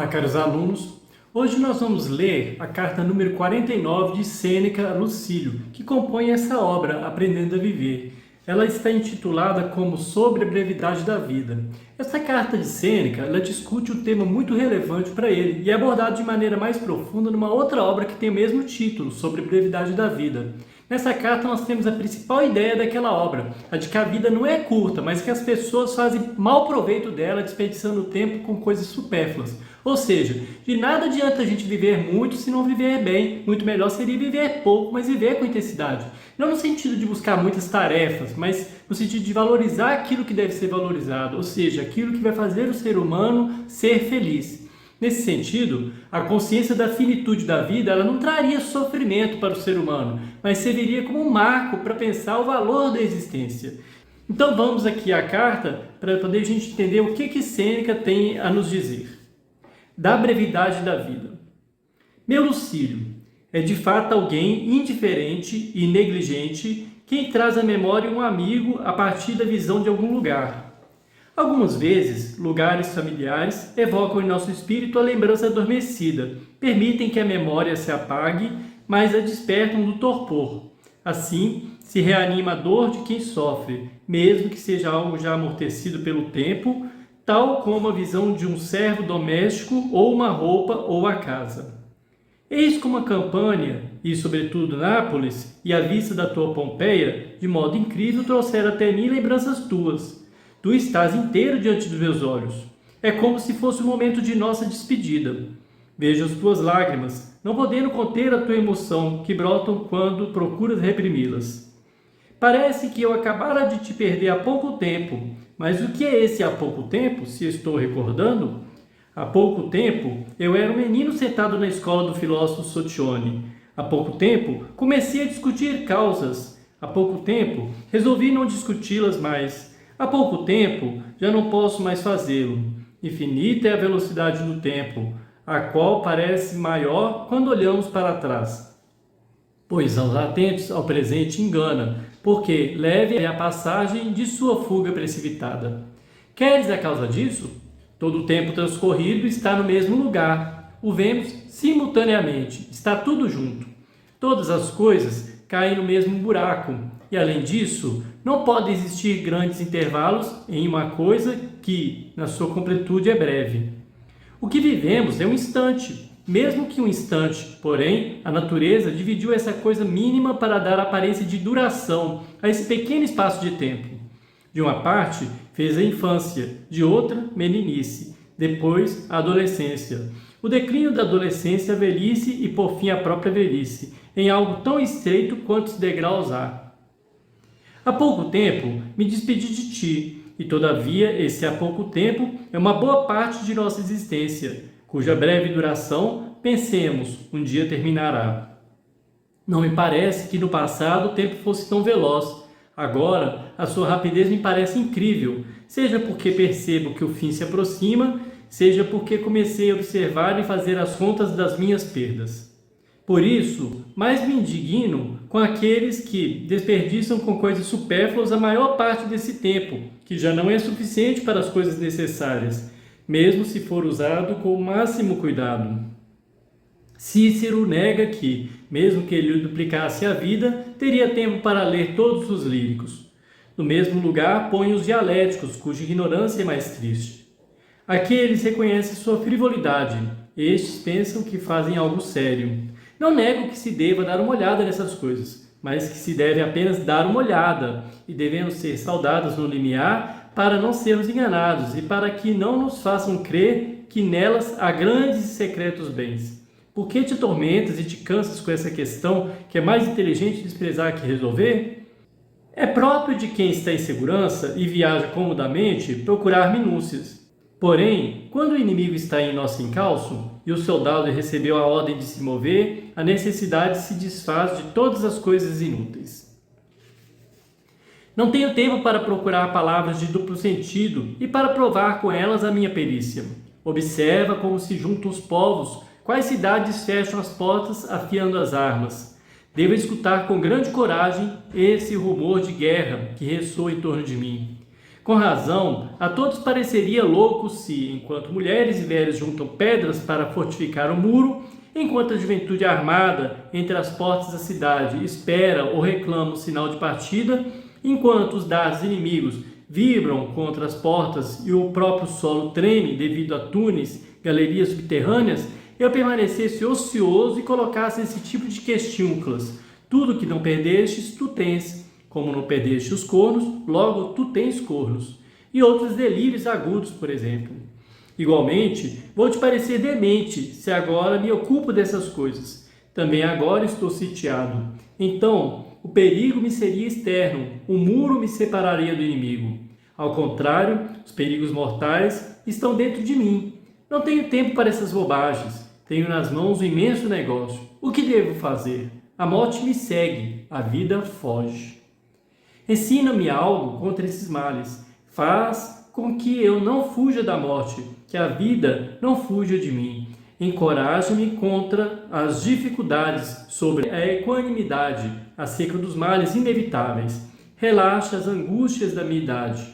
Olá, caros alunos. Hoje nós vamos ler a carta número 49 de Sêneca a Lucílio, que compõe essa obra, Aprendendo a Viver. Ela está intitulada como Sobre a Brevidade da Vida. Essa carta de Sêneca, ela discute um tema muito relevante para ele e é abordado de maneira mais profunda numa outra obra que tem o mesmo título, Sobre a Brevidade da Vida. Nessa carta nós temos a principal ideia daquela obra, a de que a vida não é curta, mas que as pessoas fazem mau proveito dela, desperdiçando o tempo com coisas supérfluas. Ou seja, de nada adianta a gente viver muito se não viver bem. Muito melhor seria viver pouco, mas viver com intensidade. Não no sentido de buscar muitas tarefas, mas no sentido de valorizar aquilo que deve ser valorizado, ou seja, aquilo que vai fazer o ser humano ser feliz. Nesse sentido, a consciência da finitude da vida ela não traria sofrimento para o ser humano, mas serviria como um marco para pensar o valor da existência. Então vamos aqui à carta para poder a gente entender o que Sêneca tem a nos dizer. Da brevidade da vida. Meu Lucílio, é de fato alguém indiferente e negligente quem traz à memória um amigo a partir da visão de algum lugar. Algumas vezes, lugares familiares evocam em nosso espírito a lembrança adormecida, permitem que a memória se apague, mas a despertam do torpor. Assim, se reanima a dor de quem sofre, mesmo que seja algo já amortecido pelo tempo, tal como a visão de um servo doméstico ou uma roupa ou a casa. Eis como a Campânia, e sobretudo Nápoles, e a vista da tua Pompeia, de modo incrível trouxeram até mim lembranças tuas. Tu estás inteiro diante dos meus olhos. É como se fosse o momento de nossa despedida. Vejo as tuas lágrimas, não podendo conter a tua emoção, que brotam quando procuras reprimi-las. Parece que eu acabara de te perder há pouco tempo, mas o que é esse há pouco tempo, se estou recordando? Há pouco tempo, eu era um menino sentado na escola do filósofo Sotione. Há pouco tempo, comecei a discutir causas. Há pouco tempo, resolvi não discuti-las mais. Há pouco tempo, já não posso mais fazê-lo. Infinita é a velocidade do tempo, a qual parece maior quando olhamos para trás. Pois aos atentos ao presente engana, porque leve é a passagem de sua fuga precipitada. Queres a causa disso? Todo o tempo transcorrido está no mesmo lugar. O vemos simultaneamente, está tudo junto. Todas as coisas caem no mesmo buraco. E além disso, não pode existir grandes intervalos em uma coisa que, na sua completude, é breve. O que vivemos é um instante, mesmo que um instante, porém, a natureza dividiu essa coisa mínima para dar aparência de duração a esse pequeno espaço de tempo. De uma parte, fez a infância, de outra, meninice, depois a adolescência. O declínio da adolescência, a velhice e, por fim, a própria velhice, em algo tão estreito quanto os degraus há. Há pouco tempo me despedi de ti, e todavia esse há pouco tempo é uma boa parte de nossa existência, cuja breve duração, pensemos, um dia terminará. Não me parece que no passado o tempo fosse tão veloz. Agora, a sua rapidez me parece incrível, seja porque percebo que o fim se aproxima, seja porque comecei a observar e fazer as contas das minhas perdas. Por isso, mais me indigno com aqueles que desperdiçam com coisas supérfluas a maior parte desse tempo, que já não é suficiente para as coisas necessárias, mesmo se for usado com o máximo cuidado. Cícero nega que, mesmo que ele duplicasse a vida, teria tempo para ler todos os líricos. No mesmo lugar põe os dialéticos, cuja ignorância é mais triste. Aqueles reconhecem sua frivolidade, estes pensam que fazem algo sério. Não nego que se deva dar uma olhada nessas coisas, mas que se deve apenas dar uma olhada, e devemos ser saudadas no limiar para não sermos enganados e para que não nos façam crer que nelas há grandes e secretos bens. Por que te atormentas e te cansas com essa questão que é mais inteligente desprezar que resolver? É próprio de quem está em segurança e viaja comodamente procurar minúcias. Porém, quando o inimigo está em nosso encalço e o soldado recebeu a ordem de se mover, a necessidade se desfaz de todas as coisas inúteis. Não tenho tempo para procurar palavras de duplo sentido e para provar com elas a minha perícia. Observa como se juntam os povos, quais cidades fecham as portas afiando as armas. Devo escutar com grande coragem esse rumor de guerra que ressoa em torno de mim. Com razão, a todos pareceria louco se, enquanto mulheres e velhos juntam pedras para fortificar o muro, enquanto a juventude armada entre as portas da cidade espera ou reclama o sinal de partida, enquanto os dardos inimigos vibram contra as portas e o próprio solo treme devido a túneis, galerias subterrâneas, eu permanecesse ocioso e colocasse esse tipo de questiúnculas. Tudo que não perdestes, tu tens. Como não perdeste os cornos, logo tu tens cornos. E outros delírios agudos, por exemplo. Igualmente, vou te parecer demente se agora me ocupo dessas coisas. Também agora estou sitiado. Então, o perigo me seria externo, o muro me separaria do inimigo. Ao contrário, os perigos mortais estão dentro de mim. Não tenho tempo para essas bobagens. Tenho nas mãos um imenso negócio. O que devo fazer? A morte me segue, a vida foge. Ensina-me algo contra esses males. Faz com que eu não fuja da morte, que a vida não fuja de mim. Encoraja-me contra as dificuldades, sobre a equanimidade, acerca dos males inevitáveis. Relaxa as angústias da minha idade.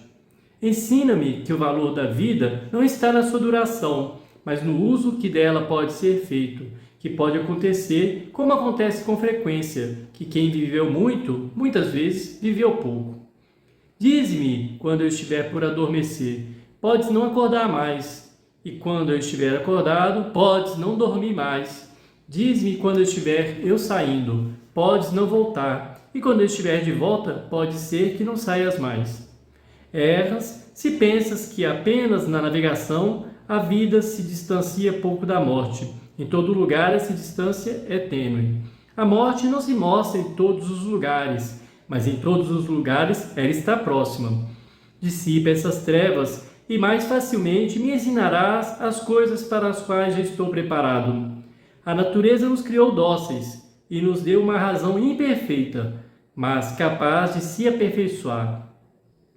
Ensina-me que o valor da vida não está na sua duração, mas no uso que dela pode ser feito, que pode acontecer, como acontece com frequência, que quem viveu muito, muitas vezes, viveu pouco. Dize-me, quando eu estiver por adormecer, podes não acordar mais, e quando eu estiver acordado, podes não dormir mais. Dize-me quando eu estiver eu saindo, podes não voltar, e quando eu estiver de volta, pode ser que não saias mais. Erras se pensas que apenas na navegação a vida se distancia pouco da morte. Em todo lugar essa distância é tênue. A morte não se mostra em todos os lugares, mas em todos os lugares ela está próxima. Dissipa essas trevas e mais facilmente me ensinarás as coisas para as quais já estou preparado. A natureza nos criou dóceis e nos deu uma razão imperfeita, mas capaz de se aperfeiçoar.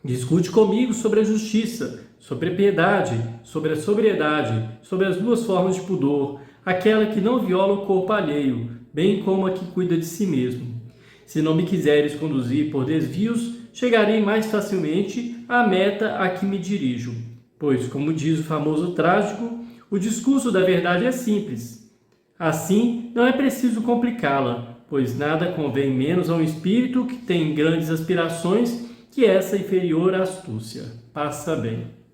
Discute comigo sobre a justiça, sobre a piedade, sobre a sobriedade, sobre as duas formas de pudor, aquela que não viola o corpo alheio, bem como a que cuida de si mesmo. Se não me quiseres conduzir por desvios, chegarei mais facilmente à meta a que me dirijo. Pois, como diz o famoso trágico, o discurso da verdade é simples. Assim, não é preciso complicá-la, pois nada convém menos a um espírito que tem grandes aspirações que essa inferior astúcia. Passa bem.